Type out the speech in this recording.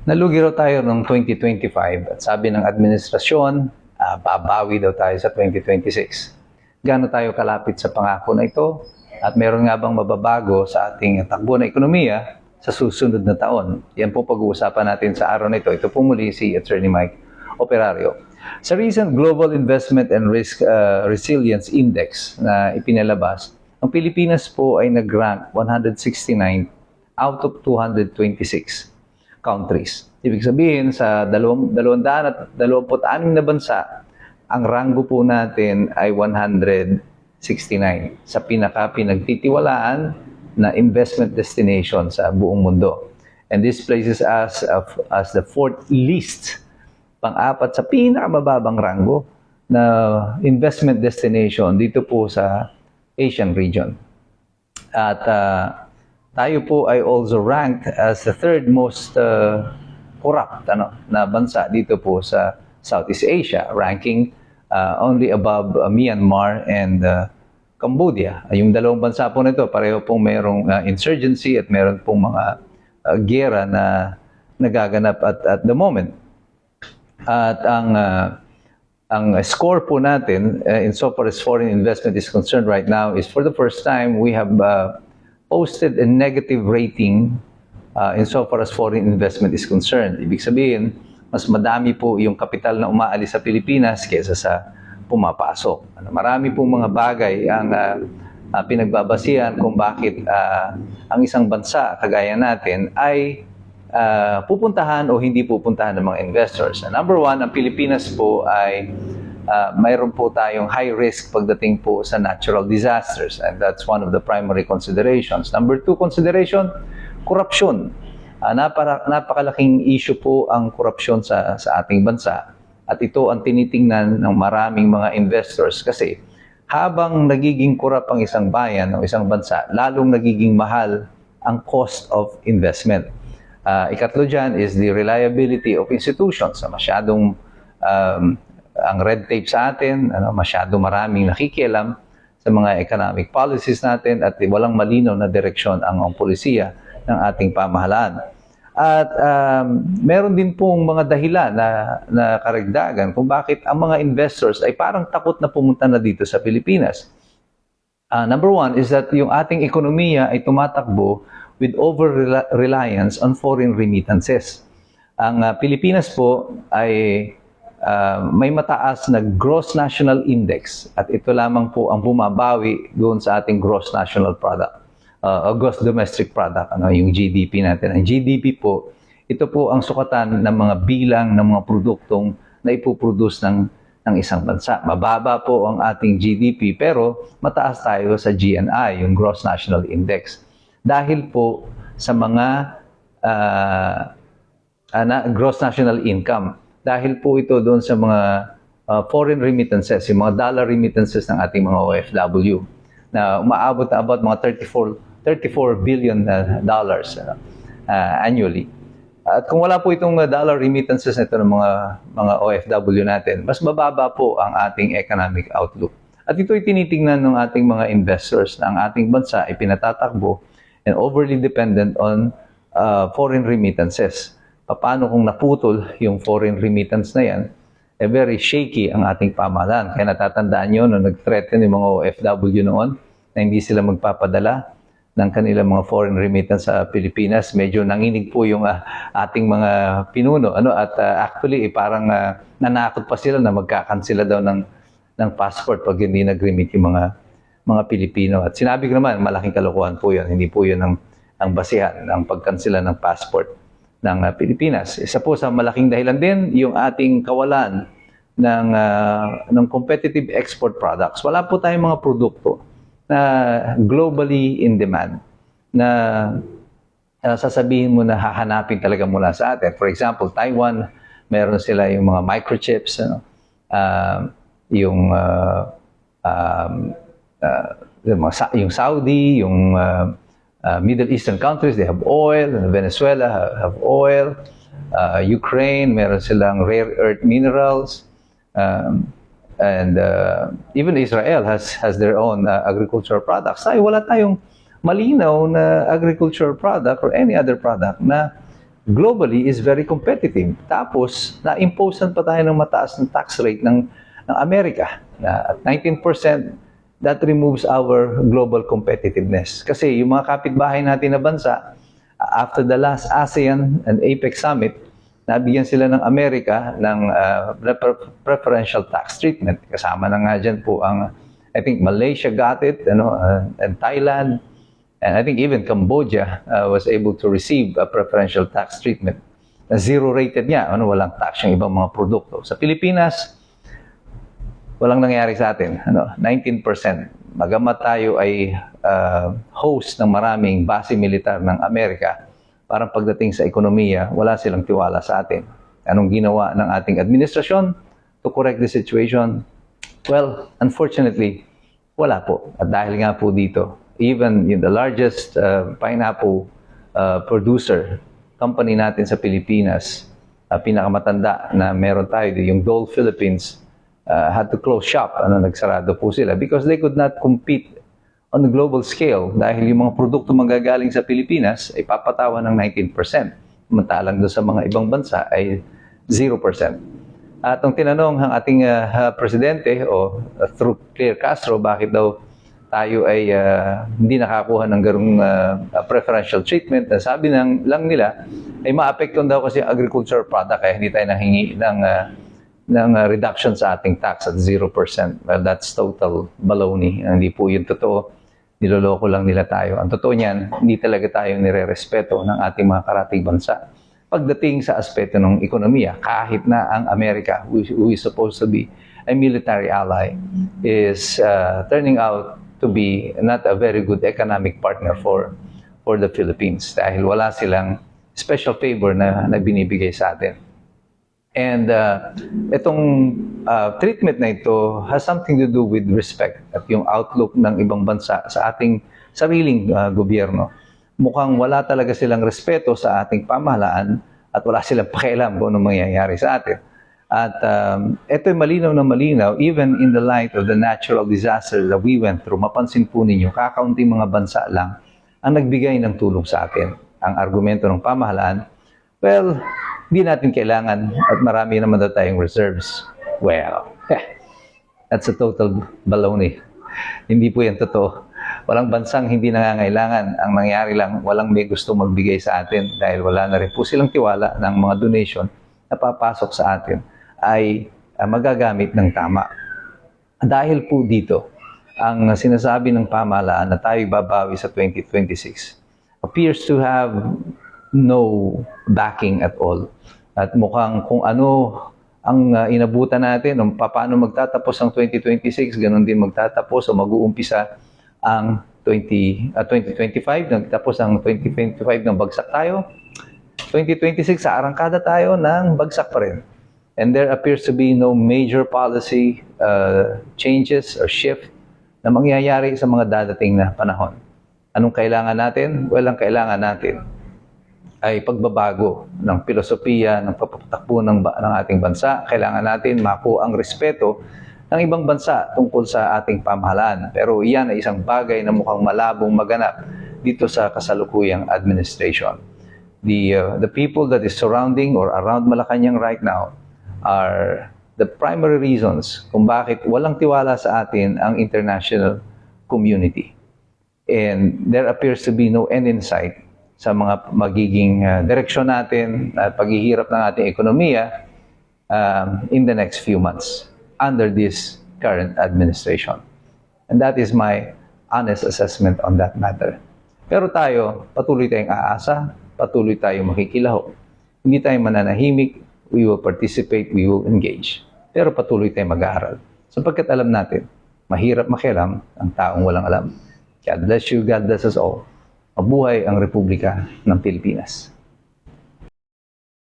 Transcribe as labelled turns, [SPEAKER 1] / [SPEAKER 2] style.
[SPEAKER 1] Nalugi raw tayo noong 2025 at sabi ng administrasyon, babawi daw tayo sa 2026. Gaano tayo kalapit sa pangako na ito? At meron nga bang mababago sa ating takbo na ekonomiya sa susunod na taon? Yan po pag-uusapan natin sa araw na ito. Ito po muli si Attorney Mike Operario. Sa recent Global Investment and Risk Resilience Index na ipinalabas, ang Pilipinas po ay nag-rank 169 out of 226 countries. Ibig sabihin, sa 226 na bansa, ang ranggo po natin ay 169 sa pinagtitiwalaan na investment destination sa buong mundo. And this places us as the fourth least, pang-apat sa pinakamababang ranggo na investment destination dito po sa Asian region. At tayo po ay also ranked as the third most corrupt na bansa dito po sa Southeast Asia, ranking only above Myanmar and Cambodia. Yung dalawang bansa po nito, pareho pong mayroong insurgency at meron pong mga giyera na nagaganap at the moment. At ang score po natin insofar as foreign investment is concerned right now is for the first time we have posted a negative rating insofar as foreign investment is concerned. Ibig sabihin, mas madami po yung kapital na umaalis sa Pilipinas kaysa sa pumapasok. Marami pong mga bagay ang pinagbabasihan kung bakit ang isang bansa kagaya natin ay pupuntahan o hindi pupuntahan ng mga investors. Number one, ang Pilipinas po ay mayroon po tayong high risk pagdating po sa natural disasters, and that's one of the primary considerations. Number two consideration, korupsyon. Napakalaking issue po ang korupsyon sa ating bansa, at ito ang tinitingnan ng maraming mga investors kasi habang nagiging korap ang isang bayan o isang bansa, lalong nagiging mahal ang cost of investment. Ikatlo dyan is the reliability of institutions. Masyadong ang red tape sa atin, masyado maraming nakikialam sa mga economic policies natin at walang malinaw na direksyon ang polisiya ng ating pamahalaan. At meron din pong mga dahilan na karagdagan kung bakit ang mga investors ay parang takot na pumunta na dito sa Pilipinas. Number one is that yung ating ekonomiya ay tumatakbo with over-reliance on foreign remittances. Ang Pilipinas po ay may mataas na gross national index at ito lamang po ang bumabawi doon sa ating gross national product, gross domestic product, yung GDP natin. Ang GDP po, ito po ang sukatan ng mga bilang ng mga produktong na ipoproduce ng isang bansa. Mababa po ang ating GDP pero mataas tayo sa GNI, yung gross national index. Dahil po sa mga gross national income. Dahil po ito doon sa mga foreign remittances, yung mga dollar remittances ng ating mga OFW na umaabot na about mga 34 billion dollars annually. At kung wala po itong dollar remittances nito ng mga OFW natin, mas mababa po ang ating economic outlook. At ito'y tinitingnan ng ating mga investors na ang ating bansa ay pinatatakbo and overly dependent on foreign remittances. Paano kung naputol yung foreign remittance na yan, very shaky ang ating pamahalaan. Kaya natatandaan nyo nung nag-threaten yung mga OFW noon na hindi sila magpapadala ng kanilang mga foreign remittance sa Pilipinas. Medyo nanginig po yung ating mga pinuno. At actually, parang nanakot pa sila na magkakansela daw ng passport pag hindi nag-remit yung mga Pilipino. At sinabi ko naman, malaking kalokohan po yun. Hindi po yun ang basihan ng pagkansela ng passport ng Pilipinas. Isa po sa malaking dahilan din yung ating kawalan ng competitive export products. Wala po tayong mga produkto na globally in demand na sasabihin mo na hahanapin talaga mula sa atin. For example, Taiwan, meron sila yung mga microchips, yung Saudi, yung Middle Eastern countries, they have oil. Venezuela have oil. Ukraine, meron silang rare earth minerals. And even Israel has their own agricultural products. Ay, wala tayong malinaw na agricultural product or any other product na globally is very competitive. Tapos, na-imposean pa tayo ng mataas ng tax rate ng Amerika na at 19%, that removes our global competitiveness. Kasi yung mga kapitbahay natin na bansa, after the last ASEAN and APEC summit, nabigyan sila ng Amerika ng preferential tax treatment. Kasama na nga dyan po ang, I think Malaysia got it, and Thailand, and I think even Cambodia was able to receive a preferential tax treatment. Na zero rated niya, walang tax yung ibang mga produkto. Sa Pilipinas, walang nangyari sa atin, 19%. Bagamat tayo ay host ng maraming base militar ng Amerika, parang pagdating sa ekonomiya, wala silang tiwala sa atin. Anong ginawa ng ating administrasyon to correct the situation? Well, unfortunately, wala po. At dahil nga po dito, even in the largest pineapple producer company natin sa Pilipinas, pinakamatanda na meron tayo, yung Dole Philippines, had to close shop. Nagsarado po sila because they could not compete on the global scale dahil yung mga produkto manggagaling sa Pilipinas ay papatawan ng 19%. Samantalang doon sa mga ibang bansa ay 0%. At ang tinanong ng ating presidente through Claire Castro, bakit daw tayo ay hindi nakakuha ng ganung preferential treatment, sabi lang nila ay maapektuhan daw kasi agricultural product kaya hindi tayo nahingi ng reduction sa ating tax at 0%. Well, that's total baloney. Hindi po yun totoo. Niloloko lang nila tayo. Ang totoo niyan, hindi talaga tayo nire-respeto ng ating mga karatig bansa. Pagdating sa aspeto ng ekonomiya, kahit na ang Amerika, who is supposed to be a military ally, is turning out to be not a very good economic partner for the Philippines dahil wala silang special favor na binibigay sa atin. And itong treatment na ito has something to do with respect at yung outlook ng ibang bansa sa ating sariling gobyerno. Mukhang wala talaga silang respeto sa ating pamahalaan at wala silang pakialam kung ano mangyayari sa atin. At ito'y malinaw na malinaw, even in the light of the natural disaster that we went through. Mapansin po ninyo, kakaunting mga bansa lang ang nagbigay ng tulong sa atin. Ang argumento ng pamahalaan, well, hindi natin kailangan at marami naman daw tayong reserves. Well, that's a total baloney. Hindi po yan totoo. Walang bansang hindi nangangailangan. Ang nangyari lang, walang may gusto magbigay sa atin dahil wala na rin po silang tiwala ng mga donation na papasok sa atin ay magagamit ng tama. Dahil po dito, ang sinasabi ng pamahalaan na tayo babawi sa 2026 appears to have no backing at all. At mukhang kung ano ang inabutan natin, paano magtatapos ang 2026, ganun din magtatapos o mag-uumpisa ang 2025, nagtapos ang 2025 ng bagsak tayo. 2026, sa arangkada tayo ng bagsak pa rin. And there appears to be no major policy changes or shift na mangyayari sa mga dadating na panahon. Anong kailangan natin? Well, ang kailangan natin ay pagbabago ng filosofiya, ng pagpapatakbo ng ating bansa. Kailangan natin makuha ang respeto ng ibang bansa tungkol sa ating pamahalaan. Pero iyan ay isang bagay na mukhang malabong maganap dito sa kasalukuyang administration. The people that is surrounding or around Malacanang right now are the primary reasons kung bakit walang tiwala sa atin ang international community. And there appears to be no end in sight sa mga magiging direksyon natin at paghihirap ng ating ekonomiya in the next few months under this current administration. And that is my honest assessment on that matter. Pero tayo, patuloy tayong aasa, patuloy tayong makikilaho. Hindi tayo mananahimik, we will participate, we will engage. Pero patuloy tayong mag-aaral. Sapagkat alam natin, mahirap makialam ang taong walang alam. God bless you, God bless us all. Mabuhay ang Republika ng Pilipinas.